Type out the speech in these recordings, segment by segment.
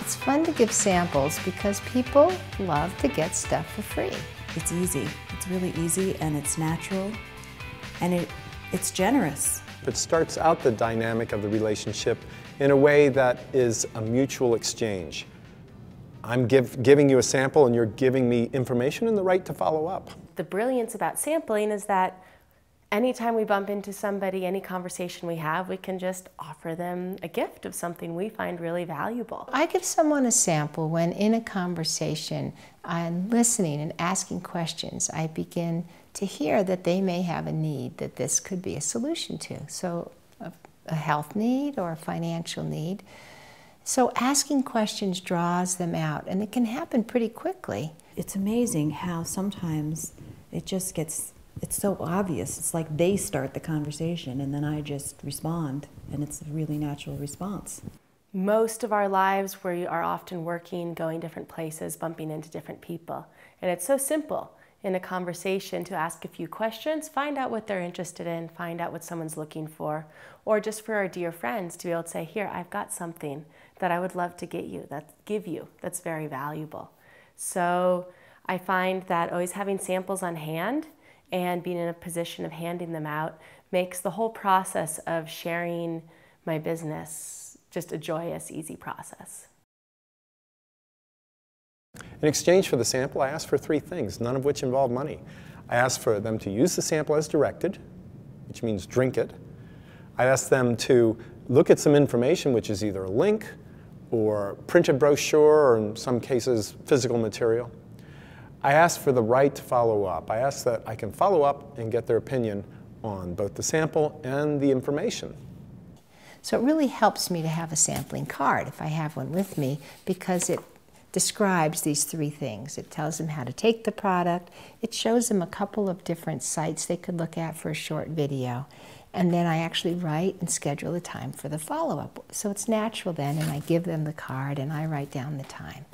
It's fun to give samples because people love to get stuff for free. It's easy. It's really easy, and it's natural, and it's generous. It starts out the dynamic of the relationship in a way that is a mutual exchange. I'm giving you a sample and you're giving me information and the right to follow up. The brilliance about sampling is that anytime we bump into somebody, any conversation we have, we can just offer them a gift of something we find really valuable. I give someone a sample when in a conversation I'm listening and asking questions. I begin to hear that they may have a need that this could be a solution to. So a health need or a financial need. So asking questions draws them out, and it can happen pretty quickly. It's amazing how sometimes it just gets, it's so obvious. It's like they start the conversation and then I just respond, and it's a really natural response. Most of our lives we are often working, going different places, bumping into different people. And it's so simple in a conversation to ask a few questions, find out what they're interested in, find out what someone's looking for, or just for our dear friends to be able to say, here, I've got something that I would love to give you that's very valuable. So I find that always having samples on hand and being in a position of handing them out makes the whole process of sharing my business just a joyous, easy process. In exchange for the sample, I asked for 3 things, none of which involve money. I asked for them to use the sample as directed, which means drink it. I asked them to look at some information, which is either a link or printed brochure, or in some cases, physical material. I asked for the right to follow up. I asked that I can follow up and get their opinion on both the sample and the information. So it really helps me to have a sampling card if I have one with me, because it describes these 3 things. It tells them how to take the product. It shows them a couple of different sites they could look at for a short video. And then I actually write and schedule the time for the follow-up. So it's natural then, and I give them the card and I write down the time.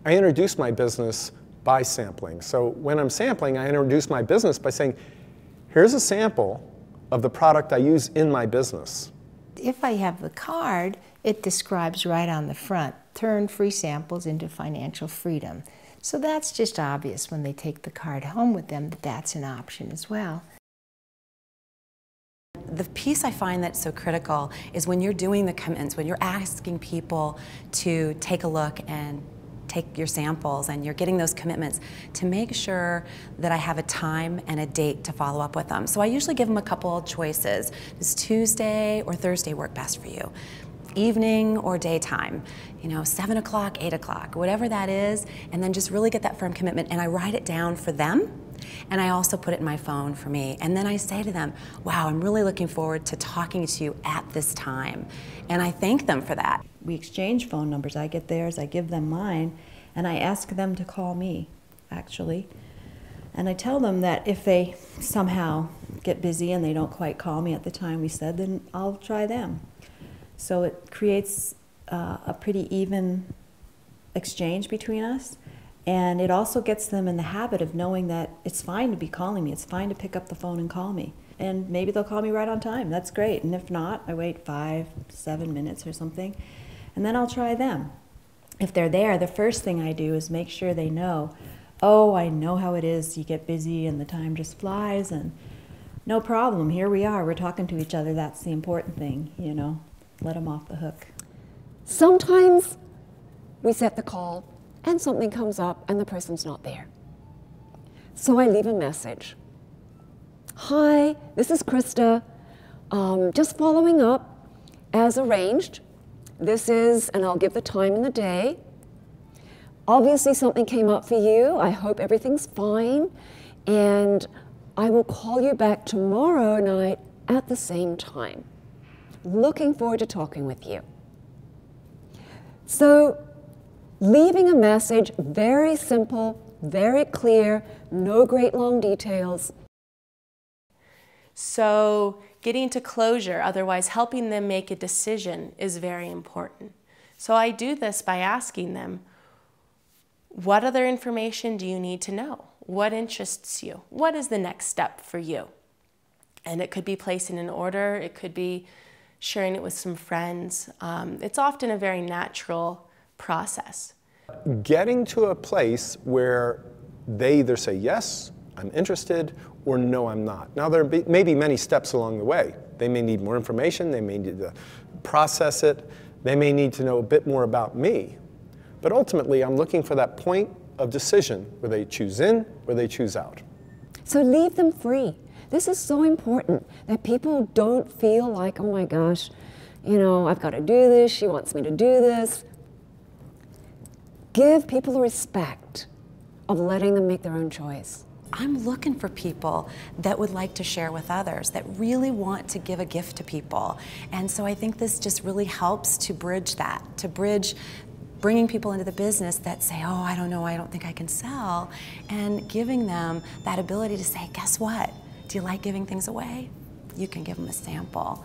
I introduce my business by sampling. So when I'm sampling, I introduce my business by saying, here's a sample of the product I use in my business. If I have the card, it describes right on the front, turn free samples into financial freedom. So that's just obvious when they take the card home with them that that's an option as well. The piece I find that's so critical is when you're doing the commitments, when you're asking people to take a look and take your samples and you're getting those commitments, to make sure that I have a time and a date to follow up with them. So I usually give them a couple of choices. Does Tuesday or Thursday work best for you? Evening or daytime, 7 o'clock, 8 o'clock, whatever that is, and then just really get that firm commitment. And I write it down for them, and I also put it in my phone for me. And then I say to them, wow, I'm really looking forward to talking to you at this time. And I thank them for that. We exchange phone numbers. I get theirs, I give them mine, and I ask them to call me, actually. And I tell them that if they somehow get busy and they don't quite call me at the time we said, then I'll try them. So it creates a pretty even exchange between us, and it also gets them in the habit of knowing that it's fine to be calling me, it's fine to pick up the phone and call me. And maybe they'll call me right on time, that's great. And if not, I wait 5, 7 minutes or something, and then I'll try them. If they're there, the first thing I do is make sure they know, oh, I know how it is, you get busy and the time just flies, and no problem, here we are, we're talking to each other, that's the important thing, let them off the hook. Sometimes we set the call and something comes up and the person's not there. So I leave a message. Hi, this is Krista. Just following up as arranged. This is, and I'll give the time and the day. Obviously something came up for you. I hope everything's fine. And I will call you back tomorrow night at the same time. Looking forward to talking with you. So, leaving a message, very simple, very clear, no great long details. So, getting to closure, otherwise helping them make a decision, is very important. So I do this by asking them, what other information do you need to know? What interests you? What is the next step for you? And it could be placing an order, it could be sharing it with some friends. It's often a very natural process? Getting to a place where they either say, yes, I'm interested, or no, I'm not. Now, there may be many steps along the way. They may need more information, they may need to process it, they may need to know a bit more about me. But ultimately, I'm looking for that point of decision where they choose in or they choose out. So leave them free. This is so important, that people don't feel like, oh my gosh, you know, I've got to do this, she wants me to do this. Give people the respect of letting them make their own choice. I'm looking for people that would like to share with others, that really want to give a gift to people. And so I think this just really helps to bridge that, to bridge bringing people into the business that say, oh, I don't know, I don't think I can sell, and giving them that ability to say, guess what? Do you like giving things away? You can give them a sample.